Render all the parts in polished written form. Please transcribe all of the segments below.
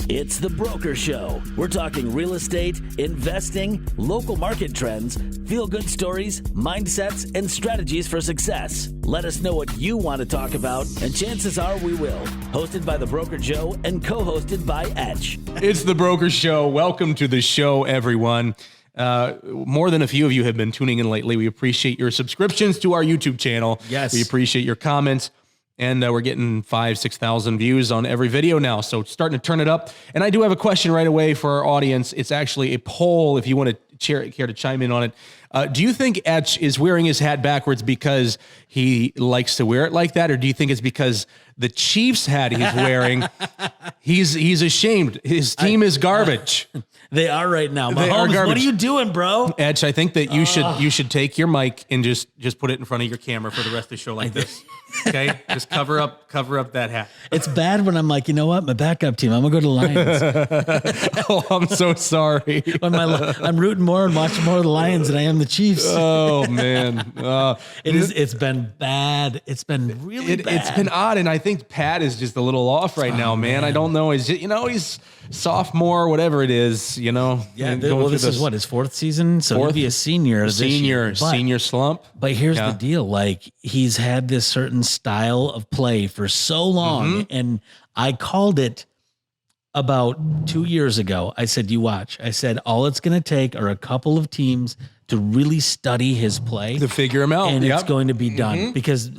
It's The Broker Show. We're talking real estate, investing, local market trends, feel-good stories, mindsets, and strategies for success. Let us know what you want to talk about, and chances are we will. Hosted by The Broker Joe and co-hosted by Etch. It's The Broker Show. Welcome to the show, everyone. More than a few of you have been tuning in lately. We appreciate your subscriptions to our YouTube channel. Yes. We appreciate your comments. And we're getting 5,000-6,000 views on every video now. So it's starting to turn it up. And I do have a question right away for our audience. It's actually a poll if you want to care to chime in on it. Do you think Etch is wearing his hat backwards because he likes to wear it like that? Or do you think it's because the Chiefs hat he's wearing, he's ashamed? His team is garbage. They are right now. They are Mahomes, garbage. what are you doing, bro? Etch, I think that you should take your mic and just put it in front of your camera for the rest of the show like this. Okay, just cover up that hat. It's bad when I'm like, you know what? My backup team. I'm gonna go to the Lions. Oh, I'm so sorry. When I'm rooting more and watching more of the Lions than I am the Chiefs. Oh man, It's been bad. It's been really bad. It's been odd, and I think Pat is just a little off right now, man. I don't know. He's sophomore, whatever it is. Yeah. Well, this is what his fourth season, so he'll be a senior. Senior slump. But here's the deal: like he's had this certain style of play for so long, and I called it about 2 years ago. I said, "You watch." I said, "All it's going to take are a couple of teams to really study his play To figure him out, and it's going to be done because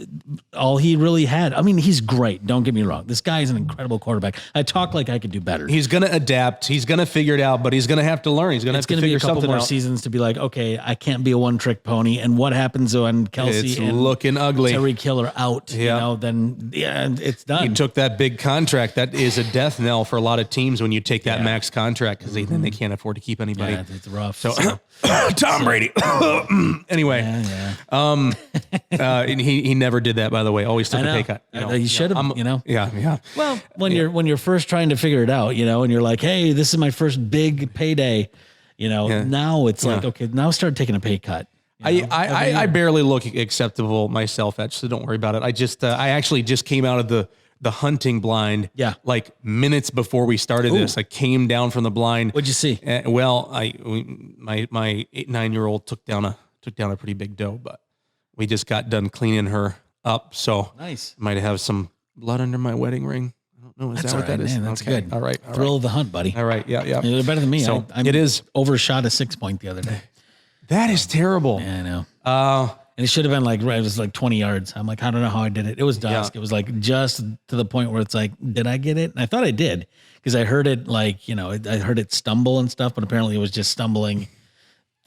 all he really had. I mean, he's great. Don't get me wrong. This guy is an incredible quarterback. I talk like I could do better. He's going to adapt. He's going to figure it out, but he's going to have to learn. He's going to have to figure something out. It's going to be a couple more seasons to be like, okay, I can't be a one-trick pony. And what happens when Kelsey It's and looking ugly. Tyreek Hill are out? Yeah. Then it's done. He took that big contract. That is a death knell for a lot of teams when you take that max contract because then they can't afford to keep anybody. Yeah, it's rough. So Tom Brady. Anyway, and he never did that, by the way. Always took a pay cut. He should have, Yeah. Well, when you're first trying to figure it out, and you're like, hey, this is my first big payday, now it's like, okay, now start taking a pay cut. I barely look acceptable myself, Etch, so don't worry about it. I actually just came out of the hunting blind. Yeah. Like minutes before we started this, I came down from the blind. What'd you see? Well, my 9-year-old took down a pretty big doe, but we just got done cleaning her up. So nice. Might have some blood under my wedding ring. I don't know. Is that what that is? Man, that's good. All right. Thrill of the hunt, buddy. All right. Yeah. They're better than me. So it is overshot a 6-point the other day. That is terrible. Yeah, I know. And it should have been it was like 20 yards. I'm like, I don't know how I did it. It was dusk. Yeah. It was like just to the point where it's like, did I get it? And I thought I did because I heard it I heard it stumble and stuff, but apparently it was just stumbling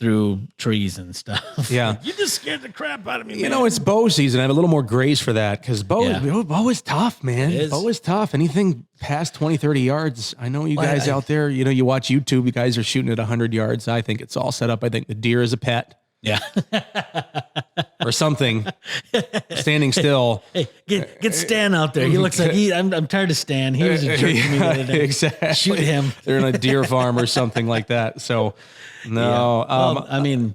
through trees and stuff. Yeah. You just scared the crap out of me, man. It's bow season. I have a little more grace for that because bow is tough, man. It is. Bow is tough. Anything past 20, 30 yards. I know you guys out there, you watch YouTube, you guys are shooting at 100 yards. I think it's all set up. I think the deer is a pet. Yeah. Or something. Standing still. Hey, get Stan out there. He looks like I'm tired of Stan. He was a jerk to me the other day. Exactly. Shoot him. They're in a deer farm or something like that. So no. Yeah.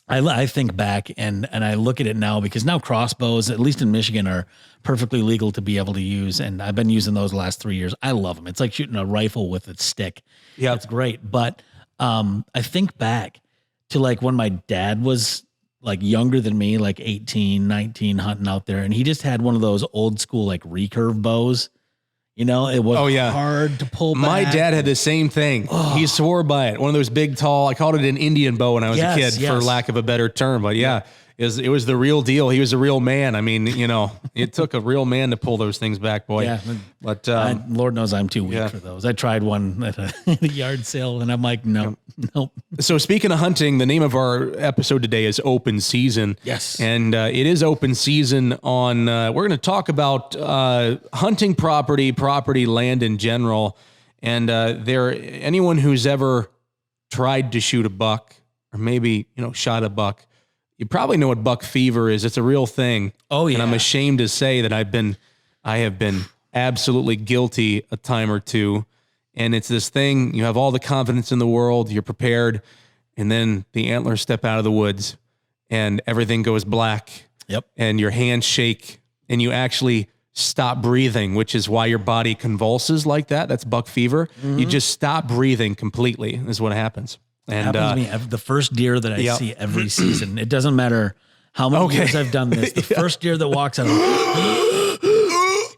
I think back and I look at it now because now crossbows, at least in Michigan, are perfectly legal to be able to use. And I've been using those the last 3 years. I love them. It's like shooting a rifle with a stick. Yeah. It's great. But I think back to when my dad was younger than me, 18, 19, hunting out there. And he just had one of those old school, recurve bows. It was hard to pull back. My dad had the same thing. Oh. He swore by it. One of those big, tall, I called it an Indian bow when I was a kid, for lack of a better term. But it was the real deal. He was a real man. I mean, it took a real man to pull those things back, boy. Yeah. But Lord knows I'm too weak for those. I tried one at a yard sale and I'm like, nope. So speaking of hunting, the name of our episode today is Open Season. Yes. And it is open season on, we're going to talk about hunting property, land in general. And anyone who's ever tried to shoot a buck or maybe, shot a buck, you probably know what buck fever is. It's a real thing. Oh, yeah. And I'm ashamed to say that I have been absolutely guilty a time or two. And it's this thing, you have all the confidence in the world, you're prepared, and then the antlers step out of the woods and everything goes black. Yep. And your hands shake and you actually stop breathing, which is why your body convulses like that. That's buck fever. You just stop breathing completely is what happens. And happens to me. The first deer that I see every season, it doesn't matter how many years I've done this. The first deer that walks out,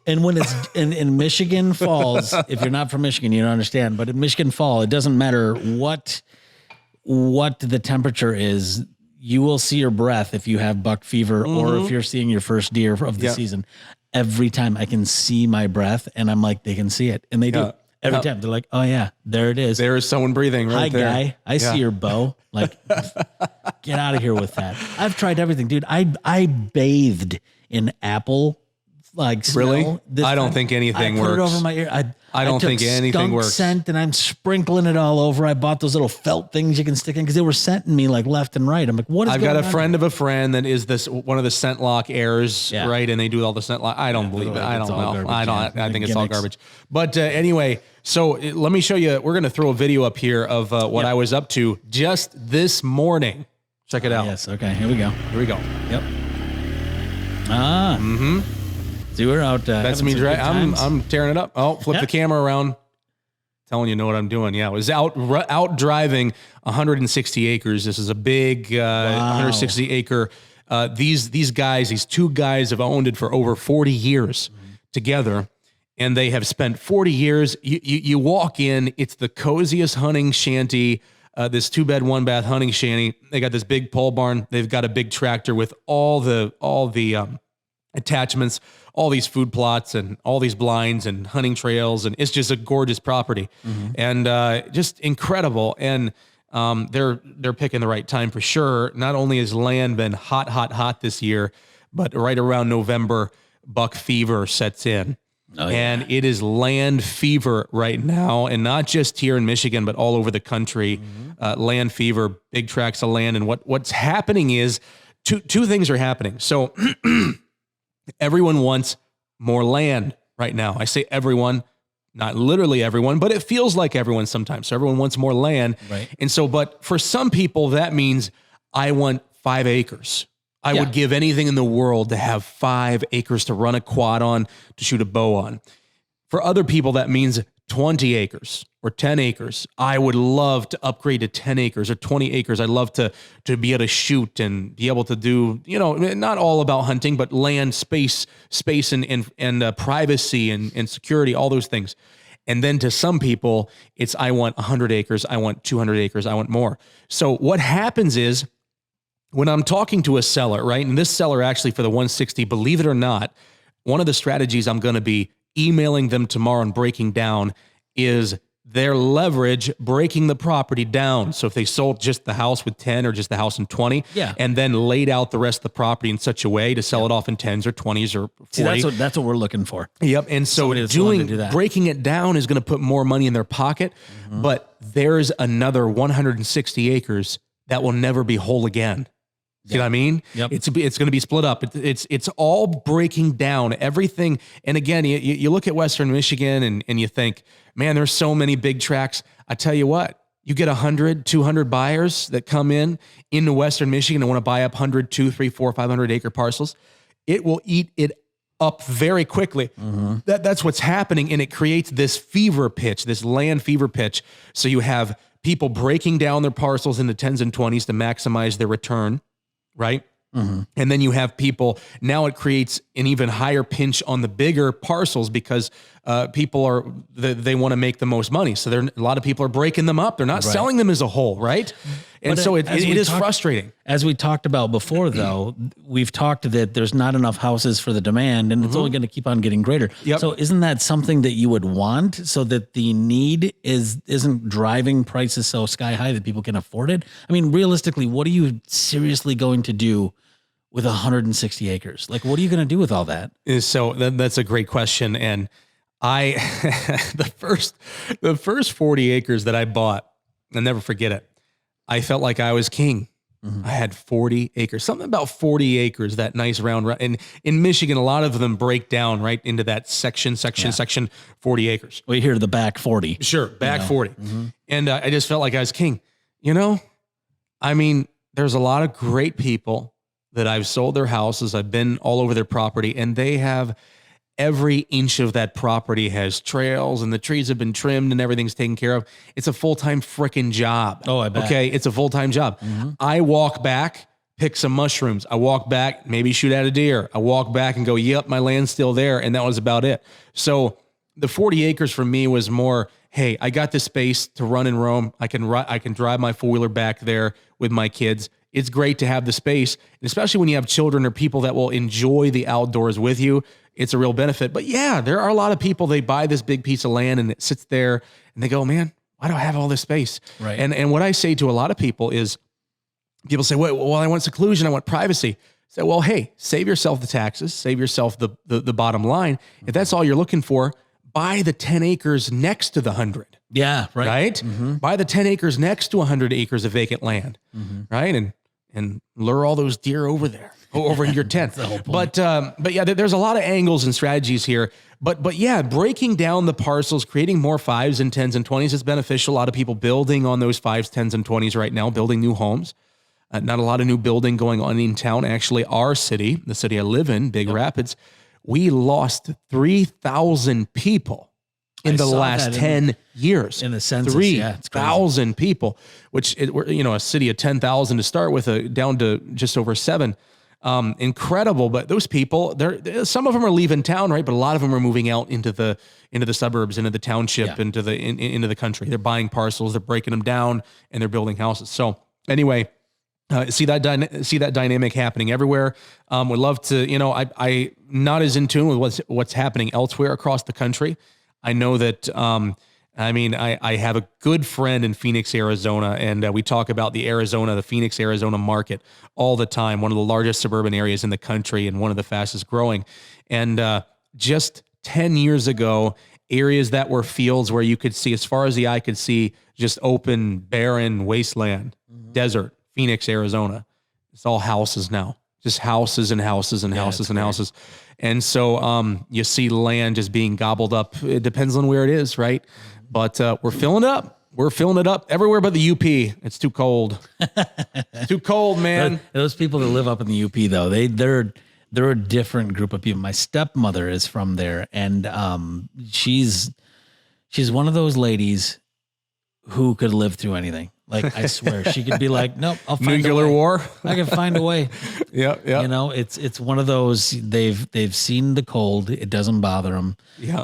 and when it's in Michigan Falls, if you're not from Michigan, you don't understand. But in Michigan Fall, it doesn't matter what the temperature is. You will see your breath if you have buck fever or if you're seeing your first deer of the season. Every time I can see my breath, and I'm like, they can see it, and they do. Every time they're like, oh yeah, there it is. There is someone breathing right there. Hi, guy. I see your bow. Like, get out of here with that. I've tried everything, dude. I bathed in apple, like snow. Really? I don't think anything works. I put it over my ear. I don't think anything works. Scent, and I'm sprinkling it all over. I bought those little felt things you can stick in because they were scenting me like left and right. I'm like, what is going on? I've got a friend of a friend that is this one of the scent lock airs, right? And they do all the scent lock. I don't believe it. I don't know. I think it's all garbage. But anyway, so let me show you. We're going to throw a video up here of what I was up to just this morning. Check it out. Yes. Okay. Here we go. Yep. So we're out. That's me. I'm tearing it up. Oh, flip the camera around. Telling you know what I'm doing. Yeah, I was out driving 160 acres. This is a big 160 acre. These two guys have owned it for over 40 years together, and they have spent 40 years. You walk in, it's the coziest hunting shanty. This 2-bed, 1-bath hunting shanty. They got this big pole barn. They've got a big tractor with all the attachments, all these food plots and all these blinds and hunting trails. And it's just a gorgeous property and just incredible. And they're picking the right time for sure. Not only has land been hot this year, but right around November, buck fever sets in. And it is land fever right now. And not just here in Michigan, but all over the country, land fever, big tracts of land. And what's happening is two things are happening. So everyone wants more land right now. I say everyone, not literally everyone, but it feels like everyone sometimes. So everyone wants more land. Right. And so, but for some people, that means I want 5 acres. I would give anything in the world to have 5 acres to run a quad on, to shoot a bow on. For other people, that means 20 acres or 10 acres. I would love to upgrade to 10 acres or 20 acres. I'd love to be able to shoot and be able to do, not all about hunting, but land, space and privacy and security, all those things. And then to some people, it's, I want 100 acres. I want 200 acres. I want more. So what happens is, when I'm talking to a seller, right, and this seller actually for the 160, believe it or not, one of the strategies I'm going to be emailing them tomorrow and breaking down is their leverage, breaking the property down. So if they sold just the house with 10 or just the house in 20, and then laid out the rest of the property in such a way to sell it off in 10s or 20s or 40. See, that's what we're looking for. Yep. And so breaking it down is going to put more money in their pocket, but there's another 160 acres that will never be whole again. See what I mean? Yep. It's going to be split up. It's all breaking down everything. And again, you look at Western Michigan and you think, man, there's so many big tracts. I tell you what, you get 100, 200 buyers that come into Western Michigan and want to buy up 100, 200, 300, 400, 500 acre parcels. It will eat it up very quickly. That's what's happening. And it creates this fever pitch, this land fever pitch. So you have people breaking down their parcels into 10s and 20s to maximize their return. Right. And then you have people, now it creates an even higher pinch on the bigger parcels because people they want to make the most money. So a lot of people are breaking them up. They're not selling them as a whole. Right. And so it is frustrating. As we talked about before, though, we've talked that there's not enough houses for the demand and it's only going to keep on getting greater. Yep. So isn't that something that you would want so that the need isn't driving prices so sky high that people can afford it? I mean, realistically, what are you seriously going to do with 160 acres? Like, what are you going to do with all that? So that's a great question. And the first 40 acres that I bought, I'll never forget it. I felt like I was king. I had 40 acres, something about 40 acres, that nice round. And in Michigan, a lot of them break down right into that section, 40 acres. We hear the back 40. Sure. Back 40. And I just felt like I was king. I mean, there's a lot of great people that I've sold their houses. I've been all over their property and they have every inch of that property has trails and the trees have been trimmed and everything's taken care of. It's a full-time freaking job. Oh, I bet. Okay, it's a full-time job. I walk back, pick some mushrooms. I walk back, maybe shoot at a deer. I walk back and go, yep, my land's still there. And that was about it. So the 40 acres for me was more, hey, I got the space to run and roam. I can drive my four-wheeler back there with my kids. It's great to have the space, and especially when you have children or people that will enjoy the outdoors with you. It's a real benefit. But yeah, there are a lot of people, they buy this big piece of land and it sits there and they go, man, why do I have all this space? Right. And what I say to a lot of people is, people say, well, I want seclusion, I want privacy. I say, well, hey, save yourself the taxes, save yourself the bottom line. If that's all you're looking for, buy the 10 acres next to the 100. Yeah, right. Right? Buy the 10 acres next to 100 acres of vacant land, right? And lure all those deer over there, over in your tent. But yeah, there's a lot of angles and strategies here. But yeah, breaking down the parcels, creating more 5s and 10s and 20s is beneficial. A lot of people building on those 5s, 10s, and 20s right now, building new homes. Not a lot of new building going on in town. Actually, our city, the city I live in, Big Rapids, we lost 3,000 people in the last 10 years. In the census, 3,000 people, which a city of 10,000 to start with, down to just over 7. Incredible. But those people, some of them are leaving town, right? But a lot of them are moving out into the suburbs, into the township, into the country. They're buying parcels, they're breaking them down, and they're building houses. So anyway, see that dynamic happening everywhere. Would love to, I not as in tune with what's happening elsewhere across the country. I know that, I have a good friend in Phoenix, Arizona, and we talk about the Phoenix, Arizona market all the time. One of the largest suburban areas in the country and one of the fastest growing. And just 10 years ago, areas that were fields where you could see, as far as the eye could see, just open, barren wasteland, desert, Phoenix, Arizona. It's all houses now, just houses and houses and houses and houses. And so you see land just being gobbled up. It depends on where it is, right? But we're filling it up. We're filling it up everywhere but the UP. It's too cold. It's too cold, man. Those people that live up in the UP, though, they're a different group of people. My stepmother is from there, and she's one of those ladies who could live through anything. Like, I swear, she could be like, nope, I'll find nuclear war. I can find a way. Yeah. It's one of those, they've seen the cold. It doesn't bother them. Yeah.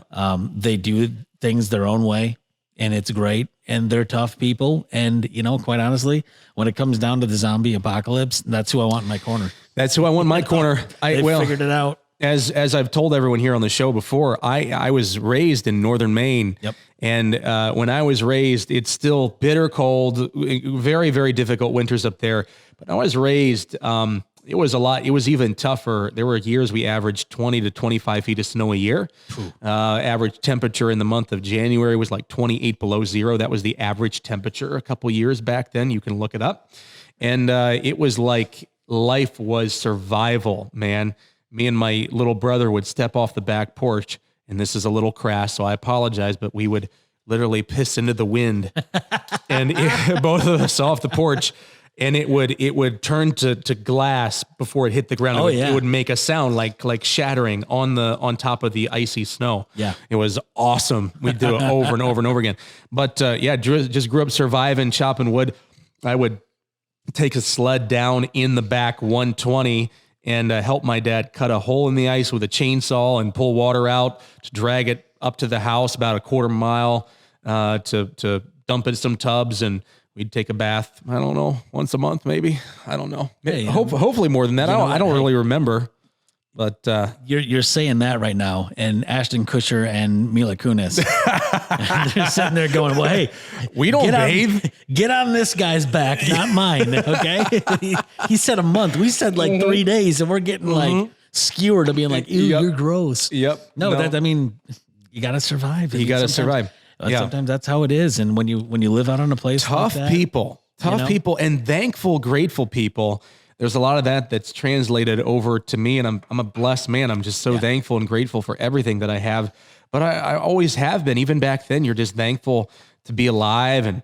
They do things their own way, and it's great. And they're tough people. And, quite honestly, when it comes down to the zombie apocalypse, that's who I want in my corner. That's who I want in my corner. They figured it out. As I've told everyone here on the show before, I was raised in northern Maine. Yep. And when I was raised, it's still bitter cold, very, very difficult winters up there. But I was raised, it was a lot. It was even tougher. There were years we averaged 20 to 25 feet of snow a year. Average temperature in the month of January was like 28 below zero. That was the average temperature a couple years back then. You can look it up. And it was like life was survival, man. Me and my little brother would step off the back porch, and this is a little crass, so I apologize, but we would literally piss into the wind, and both of us off the porch, and it would turn to glass before it hit the ground. It would make a sound like shattering on top of the icy snow. Yeah, it was awesome. We'd do it over and over and over again. But just grew up surviving, chopping wood. I would take a sled down in the back 120 and help my dad cut a hole in the ice with a chainsaw and pull water out to drag it up to the house about a quarter mile to dump in some tubs, and we'd take a bath, I don't know, once a month maybe. I don't know. Hopefully more than that. I don't really remember. But you're saying that right now, and Ashton Kutcher and Mila Kunis, they're sitting there going, "Well, hey, we don't bathe. Get on this guy's back, not mine." Okay, he said a month. We said like 3 days, and we're getting like skewered to being like, "Ew, you're gross." Yep. No, you got to survive. You got to survive. Sometimes that's how it is, and when you live out on a place, tough like that, people, and thankful, grateful people. There's a lot of that's translated over to me, and I'm a blessed man. I'm just so thankful and grateful for everything that I have. But I always have been. Even back then, you're just thankful to be alive and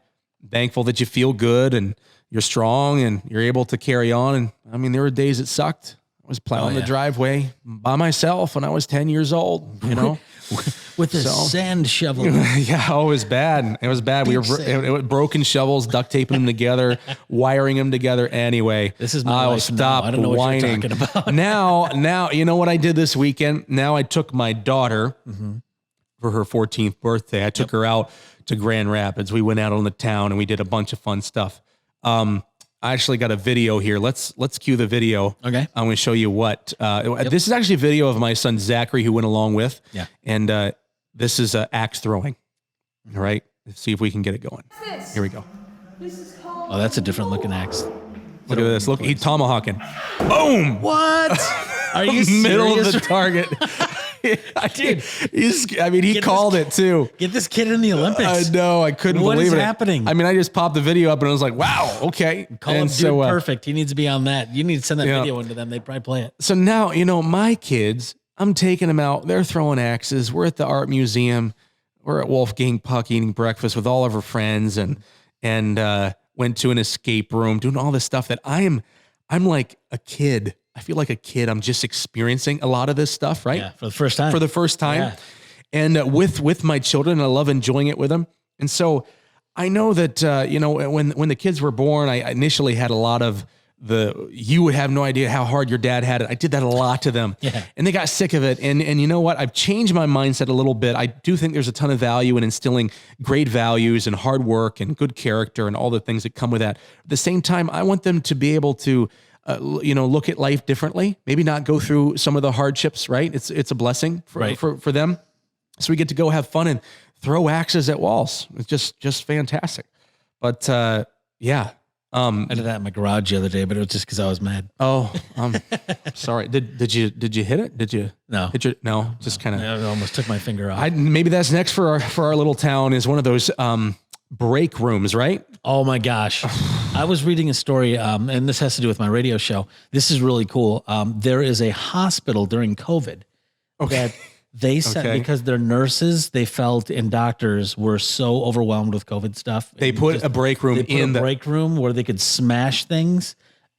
thankful that you feel good and you're strong and you're able to carry on. And I mean, there were days it sucked. was plowing the driveway by myself when I was 10 years old, you know, with a sand shovel. Yeah. Oh, it was bad. It was bad. We were broken shovels, duct taping them together, wiring them together. Anyway, this is my life now. I don't know what you're talking about. now, you know what I did this weekend? Now I took my daughter for her 14th birthday. I took her out to Grand Rapids. We went out on the town and we did a bunch of fun stuff. I actually got a video here. Let's cue the video. Okay. I'm going to show you what, this is actually a video of my son, Zachary, who went along with. Yeah. And this is axe throwing. All right. Let's see if we can get it going. Here we go. Oh, that's a different looking axe. Look at this. Look, he's tomahawking. Boom. What? Are you serious? Middle of the target. Dude, he called it too. Get this kid in the Olympics. I know. I couldn't believe it. What is happening? I mean, I just popped the video up and I was like, wow, okay. Call him dude perfect. He needs to be on that. You need to send that video into them. They'd probably play it. So now, you know, my kids, I'm taking them out. They're throwing axes. We're at the art museum. We're at Wolfgang Puck eating breakfast with all of our friends and went to an escape room, doing all this stuff that I'm like a kid. I feel like a kid. I'm just experiencing a lot of this stuff, right? Yeah, for the first time. Yeah. And with my children, I love enjoying it with them. And so I know that, you know, when the kids were born, I initially had a lot of you would have no idea how hard your dad had it. I did that a lot to them. Yeah. And they got sick of it. And you know what? I've changed my mindset a little bit. I do think there's a ton of value in instilling great values and hard work and good character and all the things that come with that. At the same time, I want them to be able to you know, look at life differently, maybe not go through some of the hardships, right? It's a blessing for them. So we get to go have fun and throw axes at walls. It's just fantastic. But yeah. I did that in my garage the other day, but it was just because I was mad. Oh, sorry. Did you hit it? Did you? No. No, just kind of. I almost took my finger off. Maybe that's next for our little town is one of those break rooms, right? Oh my gosh. I was reading a story, and this has to do with my radio show. This is really cool. There is a hospital during COVID that they said because their nurses, they felt, and doctors were so overwhelmed with COVID stuff. They put a break room in the break room where they could smash things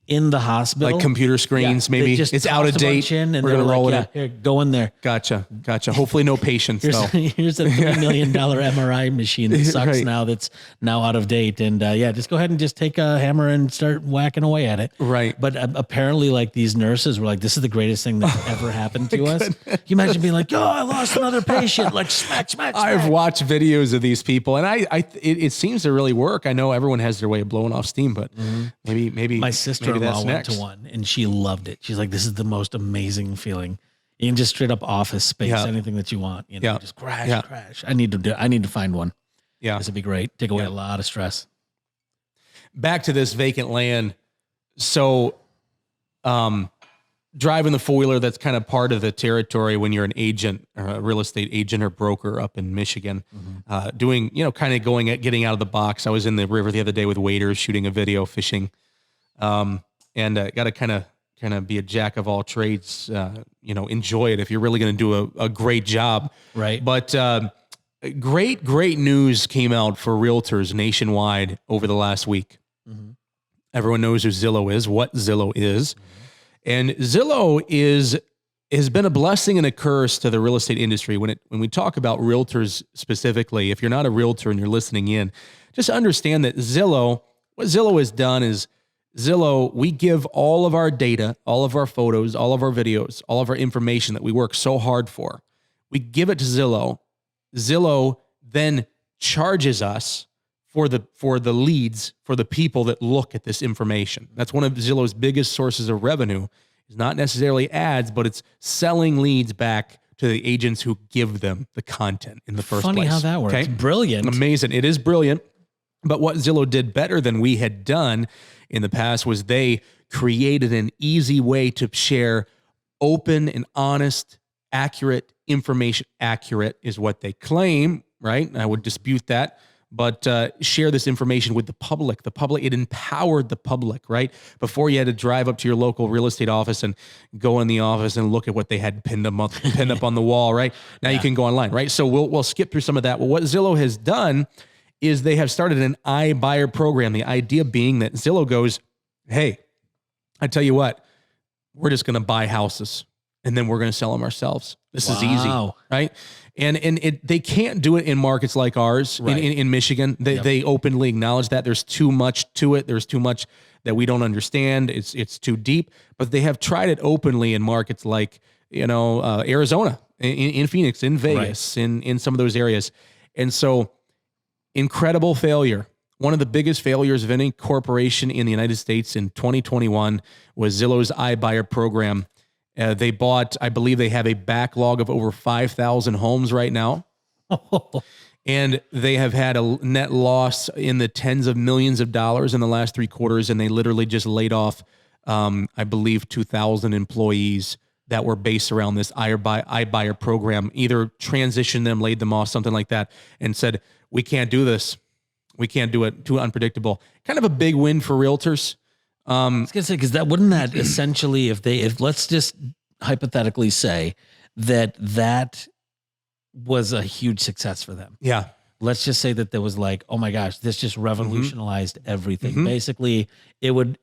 in the hospital, like computer screens. Maybe it's out of date. And we're gonna roll it in. Here, go in there. Gotcha. Hopefully, no patients though. Here's a $3 million MRI machine that sucks now. That's now out of date. And just go ahead and just take a hammer and start whacking away at it. Right. But apparently, like these nurses were like, "This is the greatest thing that's ever happened to us." Can you imagine being like, "Oh, I lost another patient!" Like smack. I've watched videos of these people, and it seems to really work. I know everyone has their way of blowing off steam, but maybe my sister. Went to one and she loved it. She's like, this is the most amazing feeling. You can just straight up office space, anything that you want. You know, just crash. I need to find one. Yeah. This would be great. Take away a lot of stress. Back to this vacant land. So driving the four-wheeler, that's kind of part of the territory when you're an agent or a real estate agent or broker up in Michigan, doing, you know, kind of getting out of the box. I was in the river the other day with waders, shooting a video, fishing. And got to kind of be a jack of all trades, you know, enjoy it if you're really going to do a great job. Right. But great news came out for realtors nationwide over the last week. Everyone knows who Zillow is, what Zillow is. And Zillow has been a blessing and a curse to the real estate industry. When we talk about realtors specifically, if you're not a realtor and you're listening in, just understand that what Zillow has done is Zillow, we give all of our data, all of our photos, all of our videos, all of our information that we work so hard for. We give it to Zillow. Zillow then charges us for the leads, for the people that look at this information. That's one of Zillow's biggest sources of revenue. It's not necessarily ads, but it's selling leads back to the agents who give them the content in the first place. Funny how that works. Okay? Brilliant. Amazing. It is brilliant. But what Zillow did better than we had done in the past was they created an easy way to share open and honest, accurate information. Accurate is what they claim, right? I would dispute that. But share this information with the public. It empowered the public, right? Before you had to drive up to your local real estate office and go in the office and look at what they had pinned up on the wall, right? Now you can go online, right? So we'll skip through some of that. Well, what Zillow has done is they have started an iBuyer program. The idea being that Zillow goes, hey, I tell you what, we're just going to buy houses and then we're going to sell them ourselves. This is easy, right? And they can't do it in markets like ours in Michigan. They openly acknowledge that there's too much to it. There's too much that we don't understand. It's too deep, but they have tried it openly in markets like, Arizona, in Phoenix, in Vegas, in some of those areas. And so incredible failure. One of the biggest failures of any corporation in the United States in 2021 was Zillow's iBuyer program. They bought, I believe they have a backlog of over 5,000 homes right now. And they have had a net loss in the tens of millions of dollars in the last 3 quarters. And they literally just laid off, I believe, 2,000 employees that were based around this iBuyer program, either transitioned them, laid them off, something like that, and said, we can't do this. We can't do it. Too unpredictable. Kind of a big win for realtors. I was gonna say, because wouldn't that essentially, if let's just hypothetically say that was a huge success for them. Yeah. Let's just say that there was like, oh my gosh, this just revolutionized everything. Basically, it would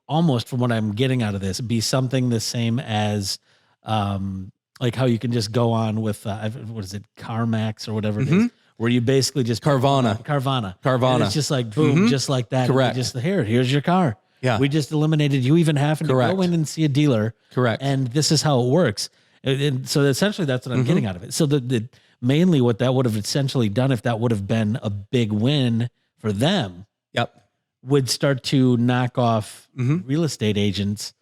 almost, from what I'm getting out of this, be something the same as like how you can just go on with what is it, CarMax or whatever it is, where you basically just Carvana. And it's just like boom, just like that. Correct. Just here's your car. Yeah. We just eliminated you even having to go in and see a dealer. Correct. And this is how it works. And so essentially that's what I'm getting out of it. So the mainly what that would have essentially done, if that would have been a big win for them, would start to knock off real estate agents.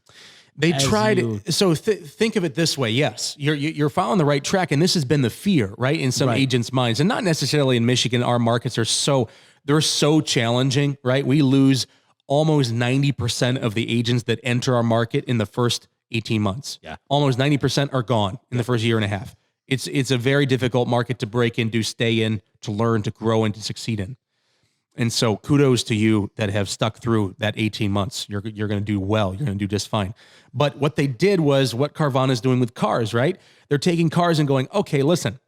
They tried. So think of it this way. Yes, you're following the right track. And this has been the fear, right? In some agents' minds, and not necessarily in Michigan. Our markets are they're so challenging, right? We lose almost 90% of the agents that enter our market in the first 18 months. Yeah. Almost 90% are gone in the first year and a half. It's a very difficult market to break into, stay in, to learn, to grow, and to succeed in. And so kudos to you that have stuck through that 18 months. You're going to do well. You're going to do just fine. But what they did was what Carvana is doing with cars, right? They're taking cars and going, okay, listen,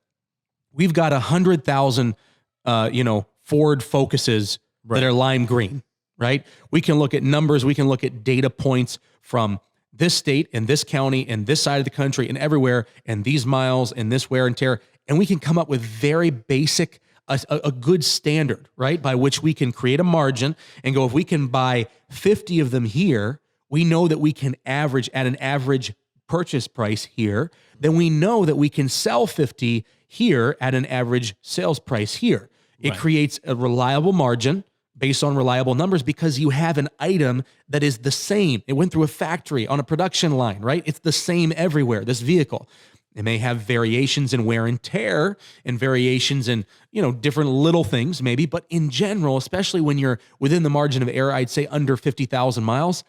we've got 100,000, Ford Focuses that are lime green, right? We can look at numbers. We can look at data points from this state and this county and this side of the country and everywhere, and these miles and this wear and tear. And we can come up with very basic, a good standard, right? By which we can create a margin and go, if we can buy 50 of them here, we know that we can average at an average purchase price here. Then we know that we can sell 50 here at an average sales price here. It creates a reliable margin based on reliable numbers because you have an item that is the same. It went through a factory on a production line, right? It's the same everywhere, this vehicle. It may have variations in wear and tear and variations in, different little things maybe, but in general, especially when you're within the margin of error, I'd say under 50,000 miles,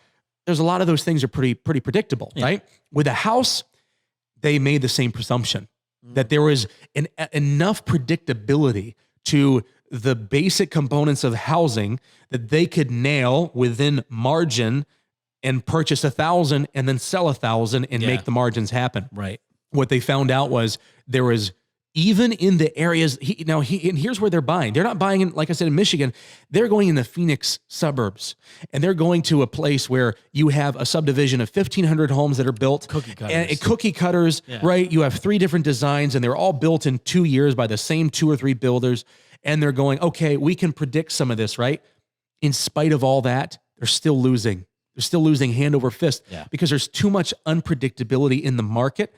there's a lot of those things are pretty predictable, right? With a house, they made the same presumption that there was enough predictability to the basic components of housing that they could nail within margin and purchase 1,000 and then sell 1,000 and make the margins happen. Right. What they found out was there was, even in the areas, and here's where they're buying. They're not buying in, like I said, in Michigan. They're going in the Phoenix suburbs, and they're going to a place where you have a subdivision of 1,500 homes that are built. Cookie cutters, right? You have 3 different designs, and they're all built in 2 years by the same 2 or 3 builders. And they're going, okay, we can predict some of this, right? In spite of all that, they're still losing. They're still losing hand over fist because there's too much unpredictability in the market.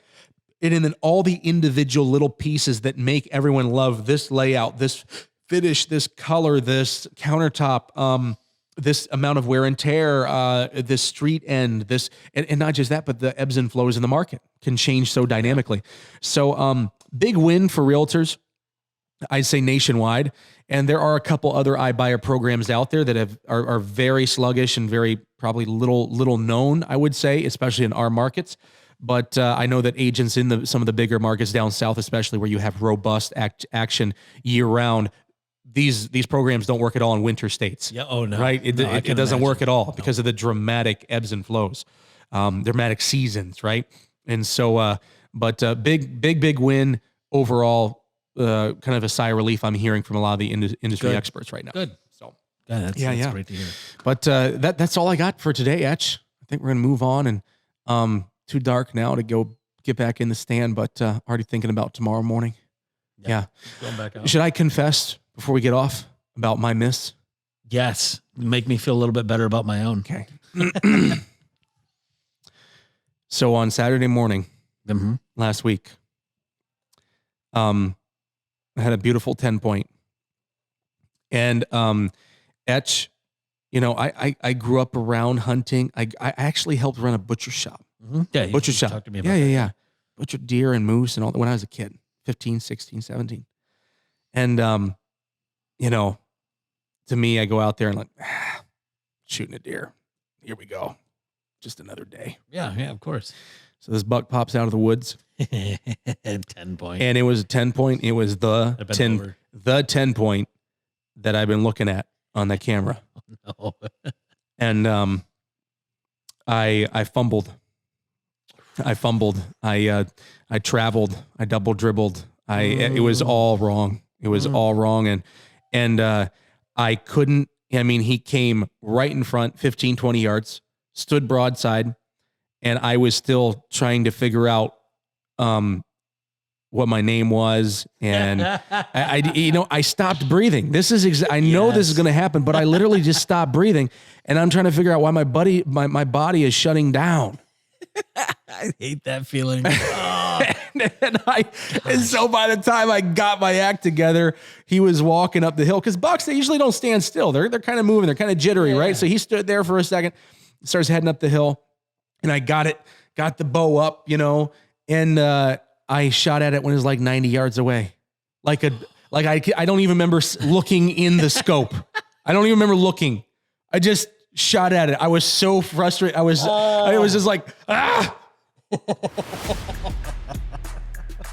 And then all the individual little pieces that make everyone love this layout, this finish, this color, this countertop, this amount of wear and tear, this street end, this, and not just that, but the ebbs and flows in the market can change so dynamically. So big win for realtors, I'd say nationwide. And there are a couple other iBuyer programs out there that are very sluggish and very probably little known, I would say, especially in our markets. But I know that agents in some of the bigger markets down south, especially where you have robust action year round, these programs don't work at all in winter states. Yeah. Oh no. Right. It doesn't work at all because of the dramatic ebbs and flows, dramatic seasons. Right. And so, but big win overall. Kind of a sigh of relief I'm hearing from a lot of the industry experts right now. Good. So that's great to hear. But that's all I got for today, Etch. I think we're gonna move on and Too dark now to go get back in the stand, but already thinking about tomorrow morning. Yeah. Going back out. Should I confess before we get off about my miss? Yes. Make me feel a little bit better about my own. Okay. So on Saturday morning last week, I had a beautiful 10-point. And Etch, you know, I grew up around hunting. I actually helped run a butcher shop. Yeah, Butcher shop. Talk to me about that. Yeah. Butchered deer and moose and all that when I was a kid, 15, 16, 17. And, you know, to me, I go out there and like, shooting a deer. Here we go. Just another day. Yeah, of course. So this buck pops out of the woods. 10-point. And it was a 10-point. It was the 10-point that I've been looking at on the camera. Oh, no. And I fumbled. I traveled. I double dribbled. It was all wrong. It was all wrong. And I couldn't, I mean, he came right in front, 15, 20 yards, stood broadside, and I was still trying to figure out what my name was. And I stopped breathing. This is, I know this is going to happen, but I literally just stopped breathing, and I'm trying to figure out why my body is shutting down. I hate that feeling. And so by the time I got my act together, he was walking up the hill, because bucks, they usually don't stand still. They're kind of moving. They're kind of jittery, right? So he stood there for a second, starts heading up the hill, and I got the bow up, you know, and I shot at it when it was like 90 yards away. I don't even remember looking in the scope. I don't even remember looking. I just shot at it. I was so frustrated. I was just like, ah.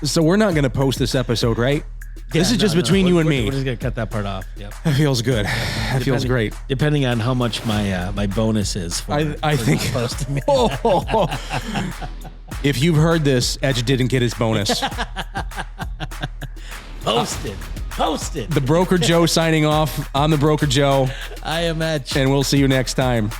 So we're not going to post this episode, right? This is just between you and me. We're just going to cut that part off. Yep. That feels good. That feels great. Depending on how much my bonus is for I think posting it. If you've heard this, Edge didn't get his bonus. Post it. The Broker Joe signing off. I'm the Broker Joe. I am Edge. And we'll see you next time.